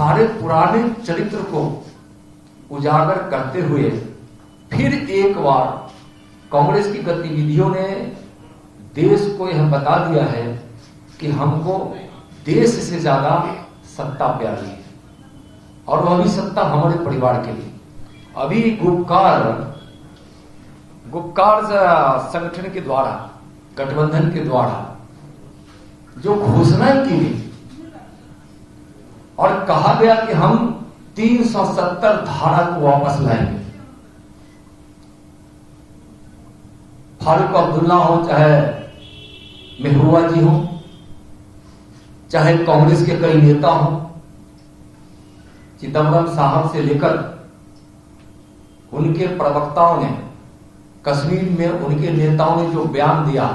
सारे पुराने चरित्र को उजागर करते हुए फिर एक बार कांग्रेस की गतिविधियों ने देश को यह बता दिया है कि हमको देश से ज्यादा सत्ता प्यारी है, और वह भी सत्ता हमारे परिवार के लिए। अभी गुपकार संगठन के द्वारा, गठबंधन के द्वारा जो घोषणाएं की गई और कहा गया कि हम 370 धारा को वापस लाएंगे। फारूक अब्दुल्ला हो, चाहे महबूबा जी हो, चाहे कांग्रेस के कई नेता हो, चिदंबरम साहब से लेकर उनके प्रवक्ताओं ने, कश्मीर में उनके नेताओं ने जो बयान दिया,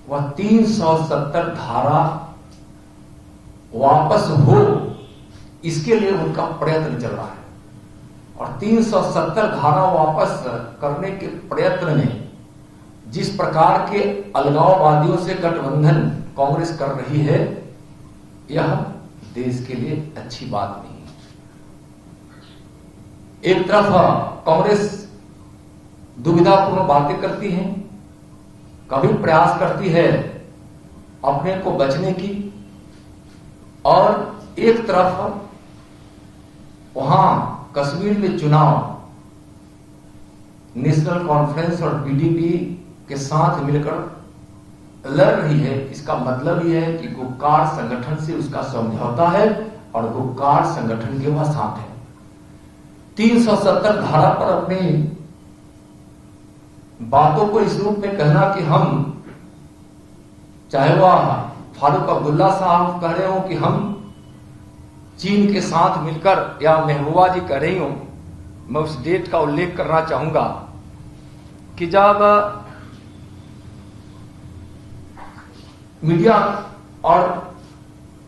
वह 370 धारा वापस हो, इसके लिए उनका प्रयत्न चल रहा है। और 370 धारा वापस करने के प्रयत्न में जिस प्रकार के अलगाववादियों से गठबंधन कांग्रेस कर रही है, यह देश के लिए अच्छी बात नहीं है। एक तरफ कांग्रेस दुविधापूर्ण बातें करती है, कभी प्रयास करती है अपने को बचने की, और एक तरफ वहां कश्मीर में चुनाव नेशनल कॉन्फ्रेंस और पीडीपी के साथ मिलकर लड़ रही है। इसका मतलब यह है कि गुपकार संगठन से उसका समझौता है और गुपकार संगठन के वह साथ है। 370 धारा पर अपनी बातों को इस रूप में कहना कि हम, चाहे वह फारूक अब्दुल्ला साहब कह रहे हो कि हम चीन के साथ मिलकर, या महबूबा जी कह रही हो, मैं उस डेट का उल्लेख करना चाहूंगा कि जब मीडिया और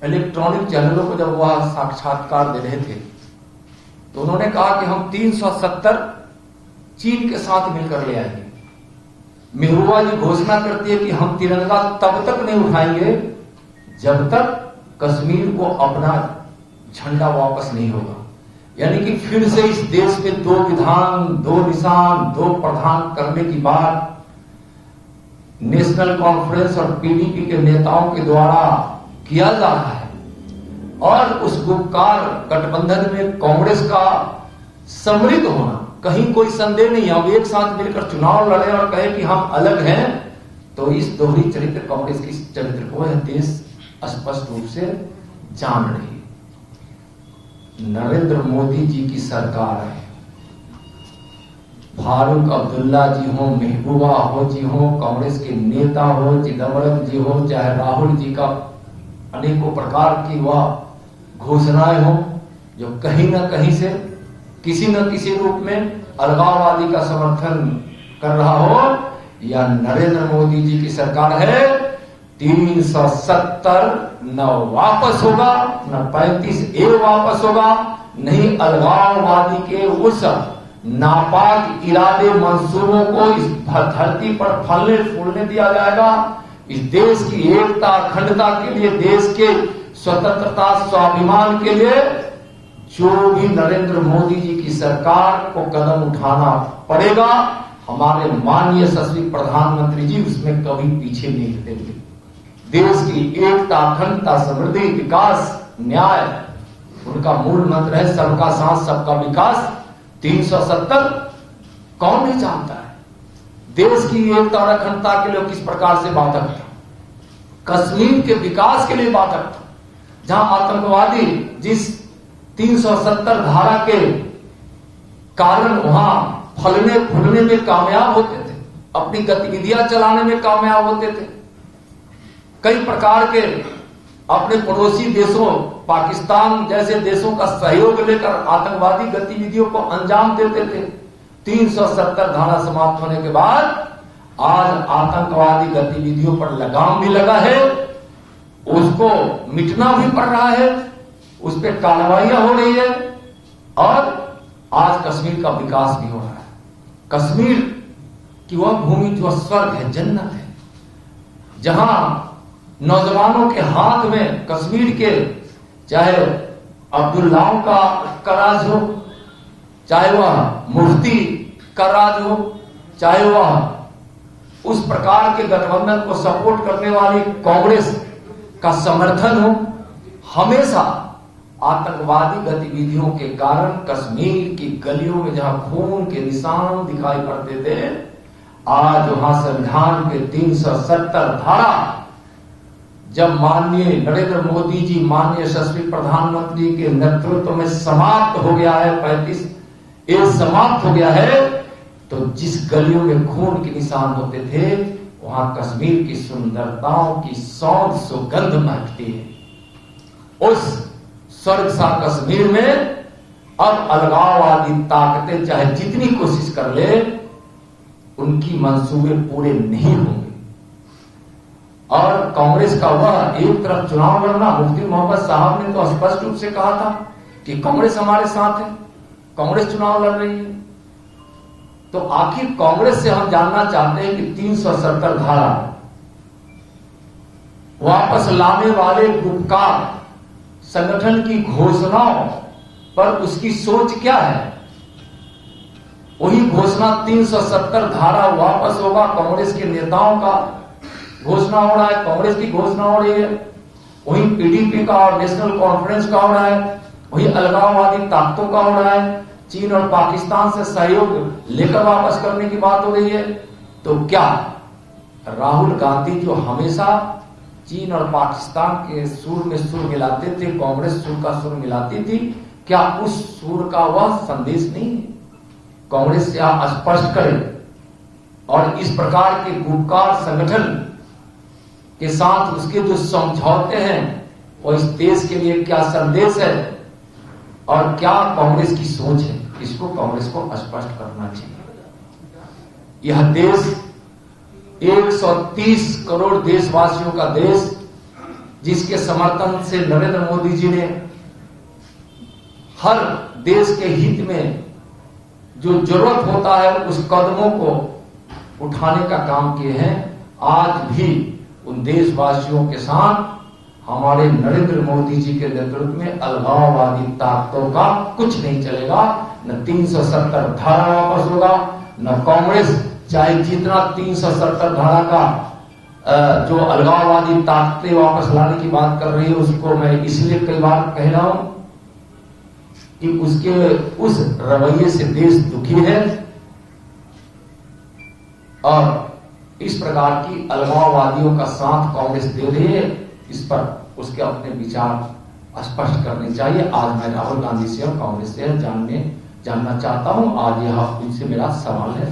इलेक्ट्रॉनिक चैनलों को जब वह साक्षात्कार दे रहे थे, तो उन्होंने कहा कि हम 370 चीन के साथ मिलकर ले आएंगे। महबूबा जी घोषणा करती है कि हम तिरंगा तब तक नहीं उठाएंगे जब तक कश्मीर को अपना झंडा वापस नहीं होगा। यानी कि फिर से इस देश में 2 विधान, 2 निशान, 2 प्रधान करने की बात नेशनल कॉन्फ्रेंस और पीडीपी के नेताओं के द्वारा किया जा रहा है। और उस गुपकार गठबंधन में कांग्रेस का सम्मिलित होना, कहीं कोई संदेह नहीं है। अब एक साथ मिलकर चुनाव लड़े और कहे कि हम अलग हैं, तो इस दोहरी चरित्र, कांग्रेस की चरित्र को यह देश स्पष्ट रूप से जान रही है। नरेंद्र मोदी जी की सरकार है। फारूक अब्दुल्ला जी हो, महबूबा हो जी हो, कांग्रेस के नेता हो, चिदंबरम जी हो, चाहे राहुल जी का अनेकों प्रकार की वह घोषणाएं हो, जो कहीं ना कहीं से किसी न किसी रूप में अलगाववादी का समर्थन कर रहा हो, या नरेंद्र मोदी जी की सरकार है। 370 न वापस होगा, न 35A वापस होगा, नहीं अलगाववादी के उस नापाक इरादे मंसूबों को इस धरती पर फलने फूलने दिया जाएगा। इस देश की एकता अखंडता के लिए, देश के स्वतंत्रता स्वाभिमान के लिए जो भी नरेंद्र मोदी जी की सरकार को कदम उठाना पड़ेगा, हमारे माननीय यशस्वी प्रधानमंत्री जी उसमें कभी पीछे नहीं हटेंगे। देश की एकता अखंडता समृद्धि विकास न्याय उनका मूल मंत्र है। सबका साथ सबका विकास। 370 कौन नहीं चाहता है? देश की एकता और अखंडता के लिए किस प्रकार से बाधक था, कश्मीर के विकास के लिए बाधक था। जहां आतंकवादी जिस 370 धारा के कारण वहां फलने फूलने में कामयाब होते थे, अपनी गतिविधियां चलाने में कामयाब होते थे, कई प्रकार के अपने पड़ोसी देशों, पाकिस्तान जैसे देशों का सहयोग लेकर आतंकवादी गतिविधियों को अंजाम देते थे। 370 धारा समाप्त होने के बाद आज आतंकवादी गतिविधियों पर लगाम भी लगा है, उसको मिटना भी पड़ रहा है, उस पर कार्रवाइयां हो रही है, और आज कश्मीर का विकास भी हो रहा है। कश्मीर की वह भूमि जो स्वर्ग है, जन्नत है, जहां नौजवानों के हाथ में कश्मीर के, चाहे अब्दुल्लाओं का राज हो, चाहे वह मुफ्ती का राज हो, चाहे वह उस प्रकार के गठबंधन को सपोर्ट करने वाली कांग्रेस का समर्थन हो, हमेशा आतंकवादी गतिविधियों के कारण कश्मीर की गलियों में जहां खून के निशान दिखाई पड़ते थे, आज वहां संविधान के 370 धारा जब माननीय नरेंद्र मोदी जी, माननीय यशस्वी प्रधानमंत्री के नेतृत्व में समाप्त हो गया है, 35 ये समाप्त हो गया है, तो जिस गलियों में खून के निशान होते थे वहां कश्मीर की सुंदरताओं की सौंध सुगंध महकती है। उस स्वर्ग सा कश्मीर में अब अलगाववादी ताकतें चाहे जितनी कोशिश कर ले, उनकी मंसूबे पूरे नहीं होंगे। और कांग्रेस का वह एक तरफ चुनाव लड़ना, मुफ्ती मोहम्मद साहब ने तो स्पष्ट रूप से कहा था कि कांग्रेस हमारे साथ है, कांग्रेस चुनाव लड़ रही है। तो आखिर कांग्रेस से हम जानना चाहते हैं कि 370 धारा वापस लाने वाले गुपकार संगठन की घोषणाओं पर उसकी सोच क्या है। वही घोषणा 370 धारा वापस होगा, कांग्रेस के नेताओं का घोषणा हो रहा है, कांग्रेस की घोषणा हो रही है, वही पीडीपी का और नेशनल कॉन्फ्रेंस का हो रहा है, वही अलगाववादी ताकतों का हो रहा है, चीन और पाकिस्तान से सहयोग लेकर वापस करने की बात हो रही है। तो क्या राहुल गांधी जो हमेशा चीन और पाकिस्तान के सुर में सुर मिलाते थे, कांग्रेस सुर का सुर मिलाती थी, क्या उस सुर का वह संदेश नहीं है? कांग्रेस से आप स्पष्ट करें। और इस प्रकार के गुपकार संगठन के साथ उसके जो समझौते हैं वो इस देश के लिए क्या संदेश है और क्या कांग्रेस की सोच है, इसको कांग्रेस को स्पष्ट करना चाहिए। यह देश 130 करोड़ देशवासियों का देश, जिसके समर्थन से नरेंद्र मोदी जी ने हर देश के हित में जो जरूरत होता है उस कदमों को उठाने का काम किए हैं। आज भी उन देशवासियों के साथ हमारे नरेंद्र मोदी जी के नेतृत्व में अलगाववादी ताकतों का कुछ नहीं चलेगा। न 370 धारा वापस होगा, न कांग्रेस चाहे जितना 370 धारा का जो अलगाववादी ताकतें वापस लाने की बात कर रही है, उसको मैं इसलिए कई बार कह रहा हूं कि उसके उस रवैये से देश दुखी है और इस प्रकार की अलगाववादियों का साथ कांग्रेस दे रही है। इस पर उसके अपने विचार स्पष्ट करने चाहिए। आज मैं राहुल गांधी से और कांग्रेस से जानना चाहता हूं। आज यह उनसे मेरा सवाल है।